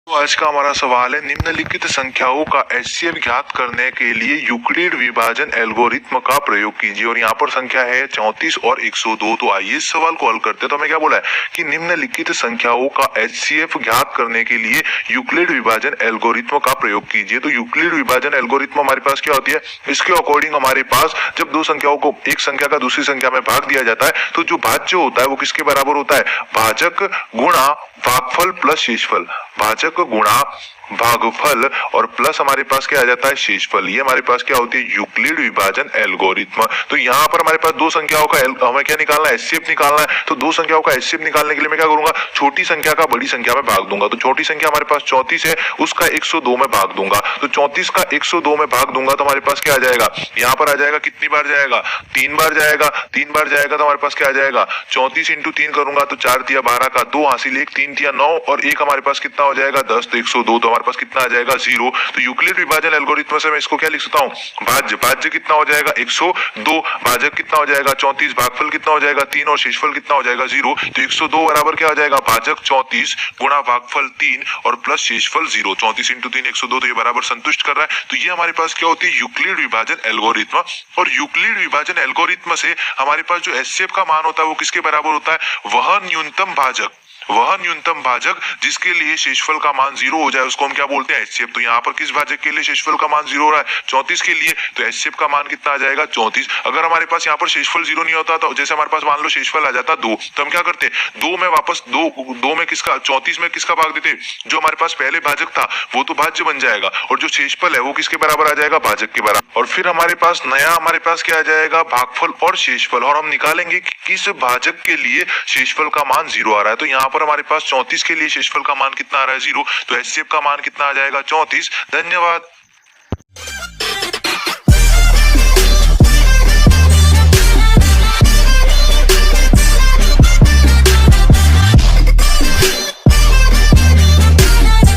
तो आज का हमारा सवाल है, निम्नलिखित संख्याओं का एचसीएफ ज्ञात करने के लिए यूक्लिड विभाजन एल्गोरिथ्म का प्रयोग कीजिए। और यहाँ पर संख्या है 34 और 102। तो आइए इस सवाल को हल करते हैं। तो हमें क्या बोला है कि निम्नलिखित संख्याओं का एचसीएफ ज्ञात करने के लिए यूक्लिड विभाजन एल्गोरिथ्म का प्रयोग कीजिए। तो यूक्लिड विभाजन एल्गोरिथ्म हमारे पास क्या होती है, इसके अकॉर्डिंग हमारे पास जब दो संख्याओं को एक संख्या का दूसरी संख्या में भाग दिया जाता है तो जो भाज्य होता है वो किसके बराबर होता है, भाजक गुणा भागफल प्लस शेषफल। भाजक गुणा भागफल और प्लस हमारे पास क्या आ जाता है, शेषफल। ये हमारे पास क्या होती है, यूक्लिड विभाजन एल्गोरिथ्म। तो यहाँ पर हमारे पास दो संख्याओं का हमें क्या निकालना है, एचसीएफ निकालना है। तो दो संख्याओं का एचसीएफ निकालने के लिए मैं क्या करूंगा, छोटी संख्या का बड़ी संख्या में भाग दूंगा। तो छोटी संख्या हमारे पास 34 है, उसका 102 में भाग दूंगा। तो 34 का 102 में भाग दूंगा तो हमारे पास क्या आ जाएगा, यहाँ पर आ जाएगा, कितनी बार जाएगा, 3 बार जाएगा। 3 बार जाएगा तो हमारे पास क्या आ जाएगा, 34 इंटू 3 करूंगा तो 4 तिया 12 का 2 हासिल, 1 3 तिया 9 और 1 हमारे पास कितना हो जाएगा, 10। तो 102 तो हमारे पास कितना आ जाएगा, 0। तो यूक्लिड विभाजन एल्गोरिथ्म से मैं इसको क्या लिख सकता हूँ, भाज्य। भाज्य कितना हो जाएगा, 102। भाजक कितना हो जाएगा, 34। भागफल कितना हो जाएगा, 3 और शेषफल कितना हो जाएगा, 0। तो 102 बराबर क्या हो जाएगा, भाजक 34 गुणा भागफल 3 और प्लस शेषफल 0। 34 इंटू 3 102। तो ये बराबर संतुष्ट कर रहा है। तो ये हमारे पास क्या होती है, यूक्लिड विभाजन एल्गोरिथ्म। और यूक्लिड विभाजन एल्गोरिथ्म से हमारे पास जो एचसीएफ का मान होता है वो किसके बराबर होता है, वह न्यूनतम भाजक, वह न्यूनतम भाजक जिसके लिए शेषफल का मान 0 हो जाए उसको हम क्या बोलते हैं, एचसीएफ। तो यहाँ पर किस भाजक के लिए शेषफल का मान 0 हो रहा है, 34 के लिए। तो एचसीएफ का मान कितना आ जाएगा, 34। अगर हमारे पास यहाँ पर शेषफल 0 नहीं होता तो जैसे हमारे पास मान लो शेषफल आ जाता 2, तो हम क्या करते, 2 में वापस 2 में किसका, 34 में किसका भाग देते, जो हमारे पास पहले भाजक था वो तो भाज्य बन जाएगा और जो शेषफल है वो किसके बराबर आ जाएगा, भाजक के बराबर। और फिर हमारे पास नया हमारे पास क्या आ जाएगा, भागफल और शेषफल। और हम निकालेंगे कि किस भाजक के लिए शेषफल का मान 0 आ रहा है। तो यहाँ पर हमारे पास 34 के लिए शेषफल का मान कितना आ रहा है, 0। तो एचसीएफ का मान कितना आ जाएगा, 34। धन्यवाद।